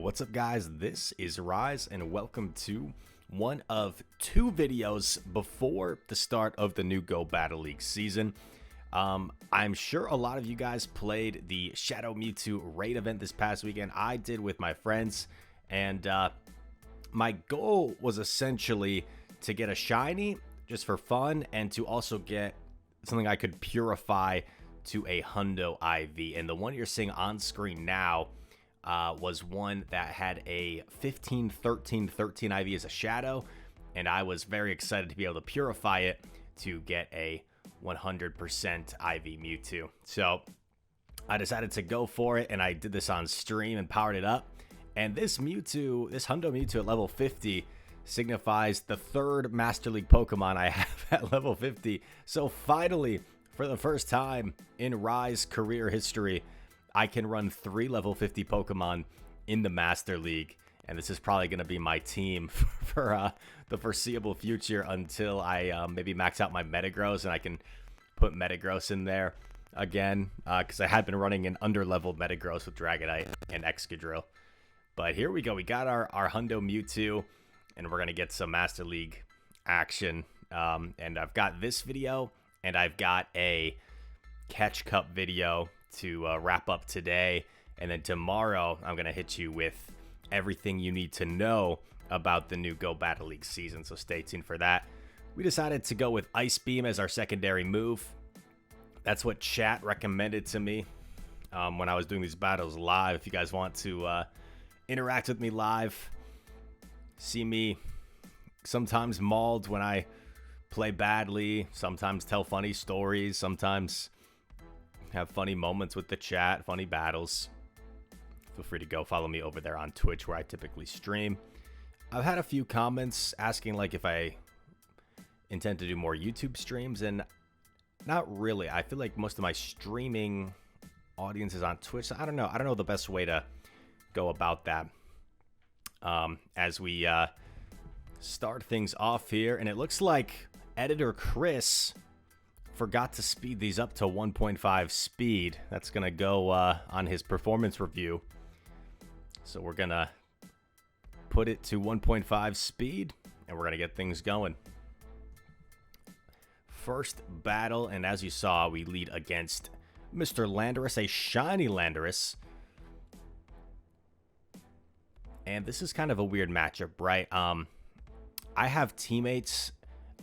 What's up, guys? This is Rise, and welcome to one of two videos before the start of the new Go Battle League season. I'm sure a lot of you guys played the Shadow Mewtwo raid event this past weekend. I did with my friends, and my goal was essentially to get a shiny just for fun and to also get something I could purify to a Hundo IV. And the one you're seeing on screen now was one that had a 15-13-13 IV as a shadow, and I was very excited to be able to purify it to get a 100% IV Mewtwo. So I decided to go for it, and I did this on stream and powered it up. And this Mewtwo, this Hundo Mewtwo at level 50 signifies the third Master League Pokemon I have at level 50. So finally, for the first time in Rise career history, I can run 3 level 50 Pokemon in the Master League, and this is probably going to be my team for the foreseeable future until I maybe max out my Metagross and I can put Metagross in there again, because I had been running an under-leveled Metagross with Dragonite and Excadrill. But here we go. We got our Hundo Mewtwo, and we're going to get some Master League action. And I've got this video, and I've got a Catch Cup video to wrap up today, and then tomorrow I'm gonna hit you with everything you need to know about the new Go Battle League season, so stay tuned for that. We decided to go with Ice Beam as our secondary move. That's what chat recommended to me when I was doing these battles live. If you guys want to interact with me live, see me sometimes mauled when I play badly, sometimes tell funny stories, sometimes have funny moments with the chat, funny battles, feel free to go follow me over there on Twitch where I typically stream. I've had a few comments asking like if I intend to do more YouTube streams, and not really. I feel like most of my streaming audience is on Twitch. So I don't know the best way to go about that. As we start things off here, and it looks like editor Chris forgot to speed these up to 1.5 speed. That's gonna go on his performance review. So we're gonna put it to 1.5 speed, and we're gonna get things going. First battle, and as you saw, we lead against Mr. Landorus, a shiny Landorus. And this is kind of a weird matchup, right? I have teammates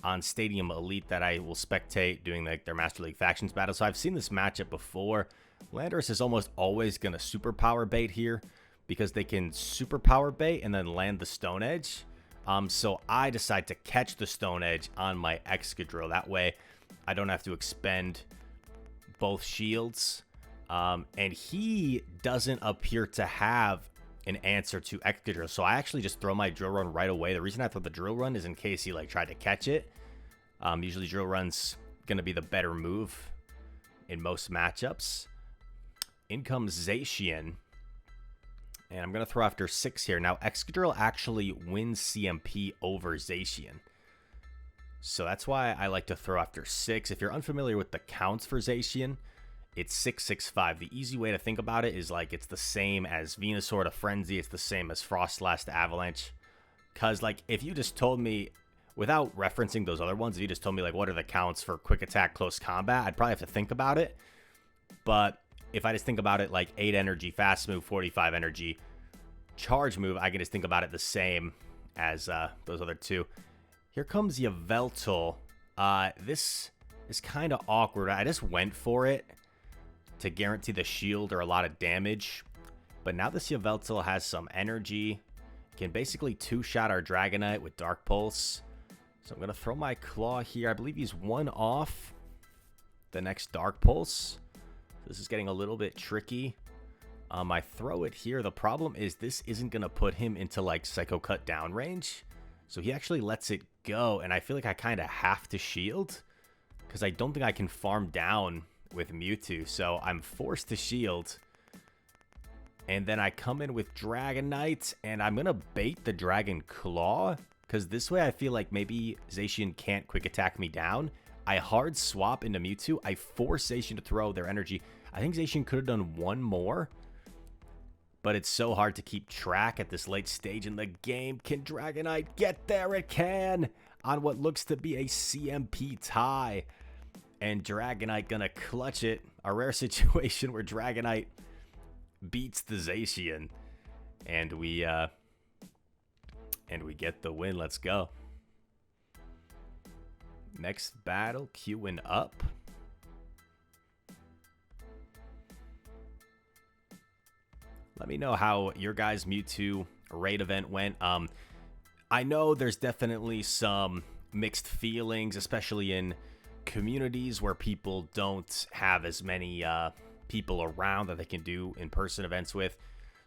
on Stadium Elite that I will spectate doing like their Master League Factions battle. So I've seen this matchup before. Landorus is almost always going to superpower bait here because they can superpower bait and then land the Stone Edge. So I decide to catch the Stone Edge on my Excadrill. That way I don't have to expend both shields. And he doesn't appear to have an answer to Excadrill, so I actually just throw my Drill Run right away. The reason I throw the Drill Run is in case he like tried to catch it. Usually Drill Run's gonna be the better move in most matchups. In comes Zacian, and I'm gonna throw after 6 here. Now Excadrill actually wins CMP over Zacian, so that's why I like to throw after 6. If you're unfamiliar with the counts for Zacian, it's 665. The easy way to think about it is like it's the same as Venusaur to Frenzy. It's the same as Frostlass to Avalanche. Because like if you just told me, without referencing those other ones, if you just told me like what are the counts for Quick Attack, Close Combat, I'd probably have to think about it. But if I just think about it like 8 energy, Fast Move, 45 energy, Charge Move, I can just think about it the same as those other two. Here comes Yveltal. This is kind of awkward. I just went for it to guarantee the shield or a lot of damage, but now this Yveltal has some energy, can basically 2-shot our Dragonite with Dark Pulse. So I'm gonna throw my Claw here. I believe he's 1 off the next Dark Pulse. This is getting a little bit tricky. I throw it here. The problem is this isn't gonna put him into like Psycho Cut down range, so he actually lets it go, and I feel like I kind of have to shield because I don't think I can farm down with Mewtwo, so I'm forced to shield. And then I come in with Dragonite, and I'm gonna bait the Dragon Claw because this way I feel like maybe Zacian can't quick attack me down. I hard swap into Mewtwo. I force Zacian to throw their energy. I think Zacian could have done one more, but it's so hard to keep track at this late stage in the game. Can Dragonite get there? It can, on what looks to be a CMP tie. And Dragonite gonna clutch it. A rare situation where Dragonite beats the Zacian. And we get the win. Let's go. Next battle, queuing up. Let me know how your guys' Mewtwo raid event went. I know there's definitely some mixed feelings, especially in communities where people don't have as many people around that they can do in-person events with.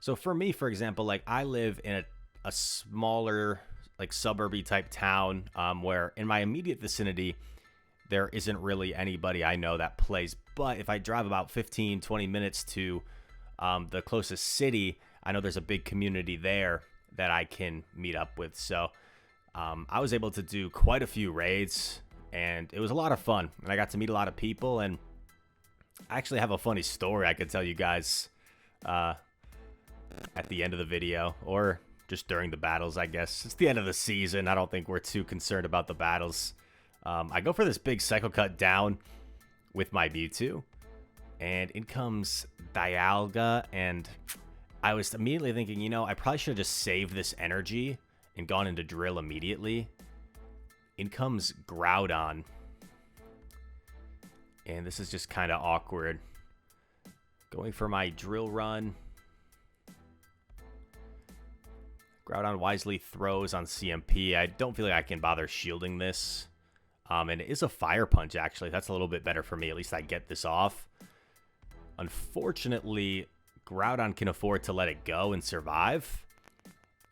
So for me, for example, like I live in a smaller, like suburby type town where in my immediate vicinity, there isn't really anybody I know that plays. But if I drive about 15, 20 minutes to the closest city, I know there's a big community there that I can meet up with. So I was able to do quite a few raids, and it was a lot of fun. And I got to meet a lot of people, and I actually have a funny story I could tell you guys at the end of the video, or just during the battles, I guess. It's the end of the season. I don't think we're too concerned about the battles. I go for this big Psycho Cut down with my Mewtwo, and in comes Dialga, and I was immediately thinking, you know, I probably should have just saved this energy and gone into Drill immediately. In comes Groudon, and this is just kind of awkward. Going for my Drill run. Groudon wisely throws on CMP. I don't feel like I can bother shielding this. And it is a Fire Punch, actually. That's a little bit better for me. At least I get this off. Unfortunately, Groudon can afford to let it go and survive.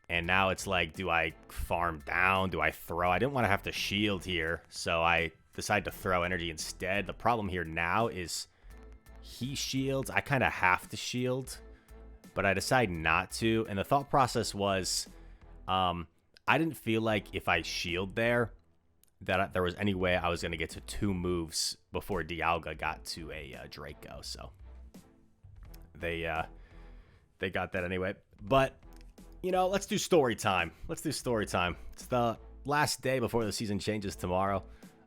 And now it's like, do I farm down? Do I throw? I didn't want to have to shield here, so I decided to throw energy instead. The problem here now is he shields. I kind of have to shield, but I decided not to. And the thought process was, I didn't feel like if I shield there, that there was any way I was going to get to 2 moves before Dialga got to a Draco. So they got that anyway. But, you know, let's do story time. Let's do story time. It's the last day before the season changes tomorrow.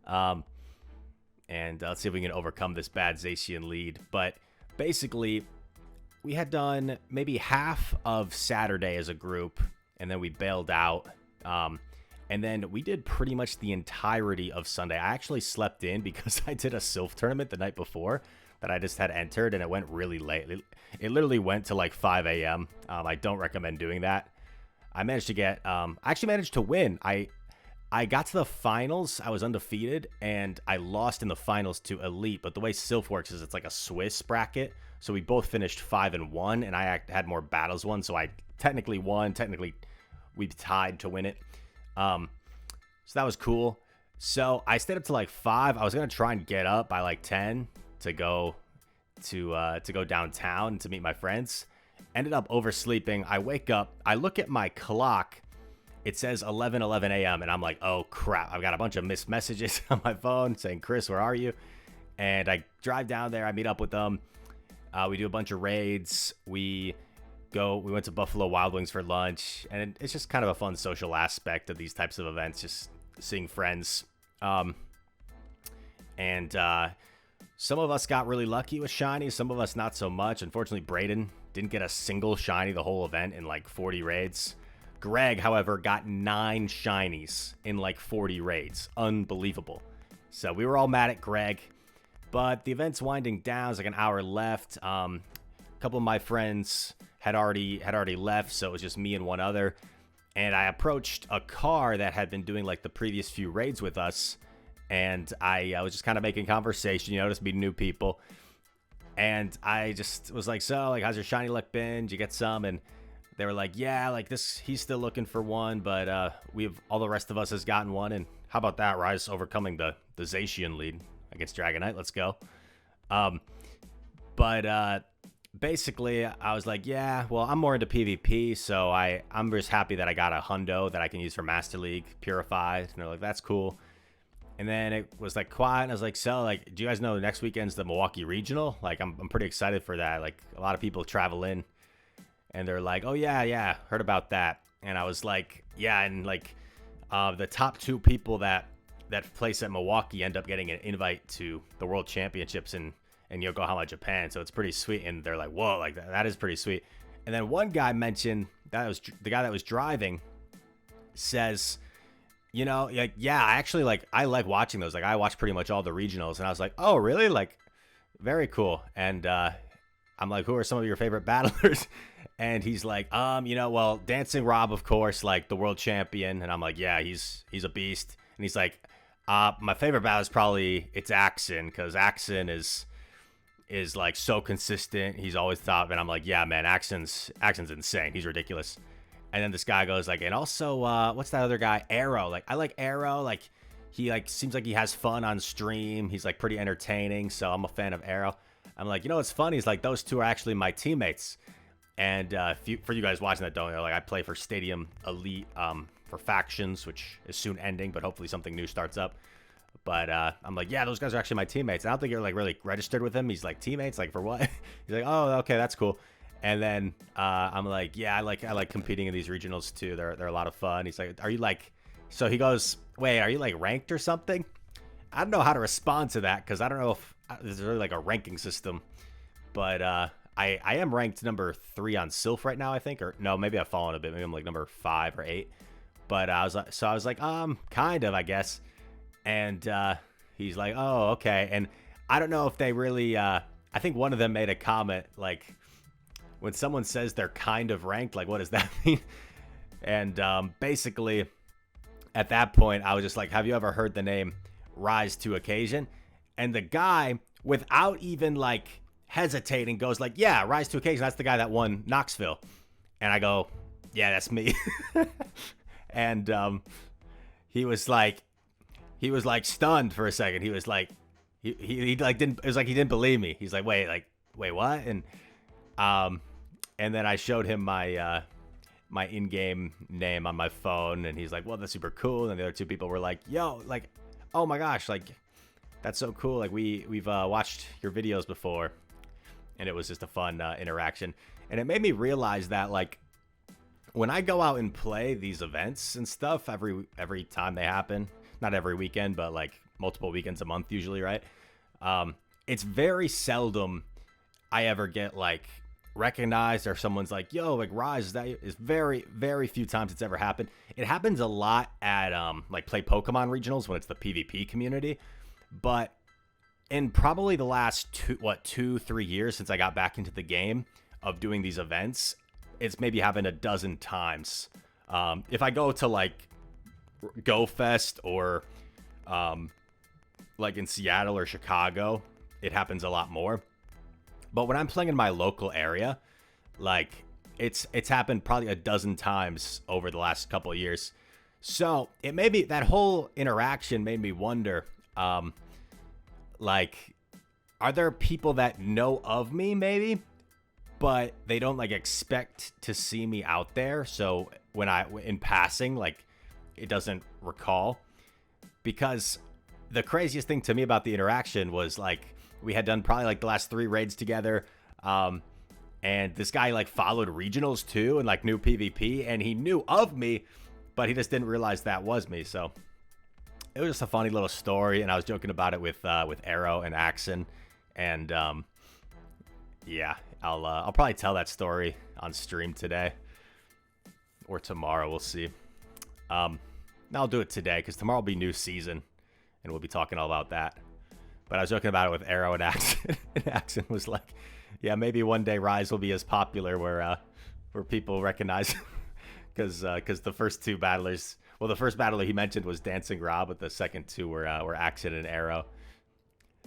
And let's see if we can overcome this bad Zacian lead. But basically, we had done maybe half of Saturday as a group, and then we bailed out. And then we did pretty much the entirety of Sunday. I actually slept in because I did a Sylph tournament the night before that I just had entered, and it went really late. It literally went to like 5 a.m. I don't recommend doing that. I managed to get, I actually managed to win. I got to the finals. I was undefeated, and I lost in the finals to Elite. But the way Sylph works is it's like a Swiss bracket. So we both finished 5-1, and I had more battles won. So I technically won. Technically, we tied to win it. So that was cool. So I stayed up to like 5. I was gonna try and get up by like 10 to go downtown to meet my friends. Ended up oversleeping. I wake up. I look at my clock. It says 11 a.m. and I'm like, oh crap! I've got a bunch of missed messages on my phone saying, "Chris, where are you?" And I drive down there. I meet up with them. We do a bunch of raids. We went to Buffalo Wild Wings for lunch, and it's just kind of a fun social aspect of these types of events, just seeing friends. And some of us got really lucky with shinies, some of us not so much. Unfortunately, Braden didn't get a single shiny the whole event in like 40 raids. Greg, however, got 9 shinies in like 40 raids. Unbelievable. So we were all mad at Greg, but the event's winding down. There's like an hour left. A couple of my friends had already left, so it was just me and one other. And I approached a car that had been doing like the previous few raids with us, and I was just kind of making conversation, you know, just meeting new people. And I just was like, so, like, how's your shiny luck been? Did you get some? And they were like, yeah, like this, he's still looking for one, but all the rest of us has gotten one. And how about that, Rise overcoming the Zacian lead against Dragonite? Let's go. Basically, I was like, yeah, well, I'm more into PvP, so I'm just happy that I got a Hundo that I can use for Master League, Purified. And they're like, that's cool. And then it was like quiet, and I was like, so, like, do you guys know next weekend's the Milwaukee Regional? Like, I'm pretty excited for that. Like, a lot of people travel in. And they're like, oh, yeah, heard about that. And I was like, yeah, and like the top 2 people that place at Milwaukee end up getting an invite to the World Championships in Yokohama, Japan. So it's pretty sweet. And they're like, whoa, like that is pretty sweet. And then one guy mentioned, that was the guy that was driving, says, you know, like, yeah, I like watching those. Like, I watch pretty much all the regionals. And I was like, oh, really? Like, very cool. And I'm like, who are some of your favorite battlers? And he's like, you know, well, Dancing Rob, of course, like the world champion. And I'm like, yeah, he's a beast. And he's like, my favorite battle is probably it's Axon, because Axon is like so consistent. He's always top. And I'm like, yeah, man, Axon's insane. He's ridiculous. And then this guy goes like, and also, what's that other guy? Arrow. Like, I like Arrow. Like, he like seems like he has fun on stream. He's like pretty entertaining. So I'm a fan of Arrow. I'm like, you know what's funny is like those 2 are actually my teammates. And for you guys watching that don't know, like I play for Stadium Elite for Factions, which is soon ending, but hopefully something new starts up. But I'm like, yeah, those guys are actually my teammates. And I don't think you're like really registered with him. He's like, teammates, like for what? He's like, oh, okay, that's cool. And then I'm like, yeah, I like competing in these regionals too. They're a lot of fun. He's like, are you like? So he goes, wait, are you like ranked or something? I don't know how to respond to that because I don't know if there's really like a ranking system. But I am ranked number 3 on Sylph right now, I think, or no, maybe I've fallen a bit. Maybe I'm like number 5 or 8. But I was like, kind of, I guess. And he's like, oh, okay. And I don't know if they really. I think one of them made a comment like, when someone says they're kind of ranked, like, what does that mean? And basically, at that point, I was just like, have you ever heard the name Rise to Occasion? And the guy, without even like hesitating, goes like, yeah, Rise to Occasion. That's the guy that won Knoxville. And I go, yeah, that's me. And he was like stunned for a second. He was like, he like didn't. It was like he didn't believe me. He's like, wait, what? And then I showed him my my in-game name on my phone, and he's like, well, that's super cool. And the other 2 people were like, yo, like, oh my gosh, like, that's so cool. Like, we've watched your videos before. And it was just a fun interaction. And it made me realize that, like, when I go out and play these events and stuff every time they happen, not every weekend, but like multiple weekends a month usually, right? It's very seldom I ever get like recognized or someone's like, yo, like Rise, that is very, very few times it's ever happened. It happens a lot at like play Pokemon regionals when it's the PvP community. But in probably the last 2-3 years since I got back into the game of doing these events, it's maybe happened a dozen times. If I go to like Go Fest or like in Seattle or Chicago, it happens a lot more. But when I'm playing in my local area, like it's happened probably a dozen times over the last couple of years. So it made me, that whole interaction made me wonder, like, are there people that know of me maybe, but they don't like expect to see me out there? So when in passing, like it doesn't recall. Because the craziest thing to me about the interaction was like, we had done probably like the last 3 raids together. And this guy like followed regionals too and like knew PvP, and he knew of me, but he just didn't realize that was me. So it was just a funny little story, and I was joking about it with Arrow and Axon. And yeah, I'll probably tell that story on stream today or tomorrow. We'll see. I'll do it today because tomorrow will be new season, and we'll be talking all about that. But I was joking about it with Arrow and Axon, and Axon was like, yeah, maybe one day Rise will be as popular where people recognize, because the first 2 battlers, well, the first battler he mentioned was Dancing Rob, but the second 2 were Axon and Arrow.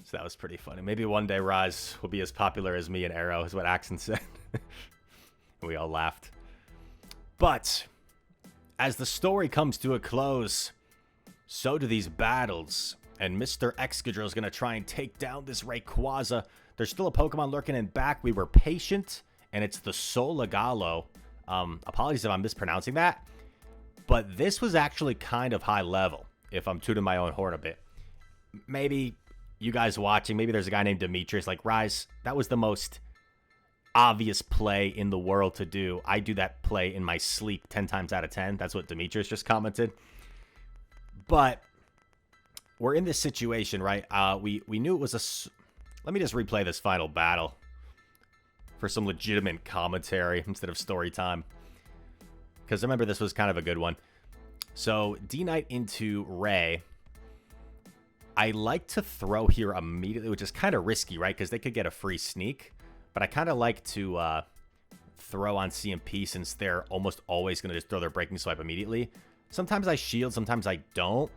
So that was pretty funny. Maybe one day Rise will be as popular as me and Arrow, is what Axon said. And we all laughed. But as the story comes to a close, so do these battles. And Mr. Excadrill is going to try and take down this Rayquaza. There's still a Pokemon lurking in back. We were patient, and it's the Solagalo. Apologies if I'm mispronouncing that. But this was actually kind of high level, if I'm tooting my own horn a bit. Maybe you guys watching, maybe there's a guy named Demetrius. Like, Rise, that was the most obvious play in the world to do. I do that play in my sleep 10 times out of 10. That's what Demetrius just commented. But we're in this situation, right? We knew it was a... Let me just replay this final battle for some legitimate commentary instead of story time. Because remember, this was kind of a good one. So, D-Knight into Ray. I like to throw here immediately, which is kind of risky, right? Because they could get a free sneak. But I kind of like to throw on CMP since they're almost always going to just throw their Breaking Swipe immediately. Sometimes I shield, sometimes I don't.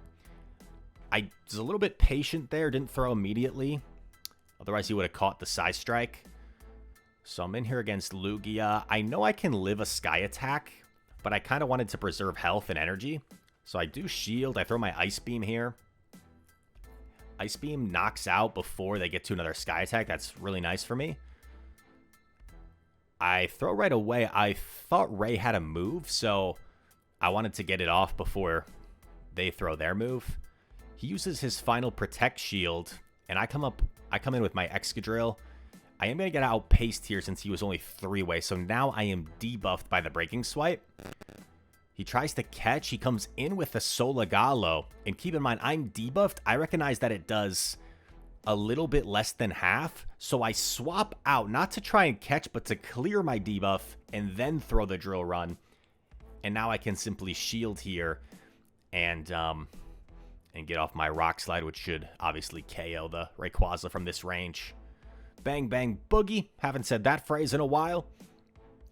I was a little bit patient there, didn't throw immediately. Otherwise, he would have caught the Psy Strike. So I'm in here against Lugia. I know I can live a Sky Attack, but I kind of wanted to preserve health and energy. So I do shield. I throw my Ice Beam here. Ice Beam knocks out before they get to another Sky Attack. That's really nice for me. I throw right away. I thought Ray had a move, so I wanted to get it off before they throw their move. He uses his final Protect Shield, and I come in with my Excadrill. I am going to get outpaced here since he was only 3-way, so now I am debuffed by the Breaking Swipe. He tries to catch. He comes in with a Solagalo, and keep in mind, I'm debuffed. I recognize that it does a little bit less than half, so I swap out, not to try and catch, but to clear my debuff, and then throw the Drill Run. And now I can simply shield here, and get off my Rock Slide, which should obviously KO the Rayquaza from this range. Bang, bang, boogie. Haven't said that phrase in a while.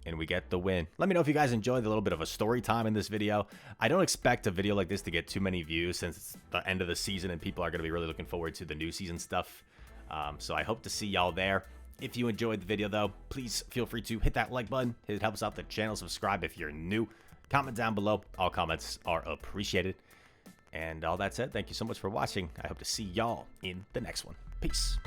And we get the win. Let me know if you guys enjoyed a little bit of a story time in this video. I don't expect a video like this to get too many views since it's the end of the season and people are going to be really looking forward to the new season stuff. So I hope to see y'all there. If you enjoyed the video, though, please feel free to hit that like button. It helps out the channel. Subscribe if you're new. Comment down below. All comments are appreciated. And all that said, thank you so much for watching. I hope to see y'all in the next one. Peace.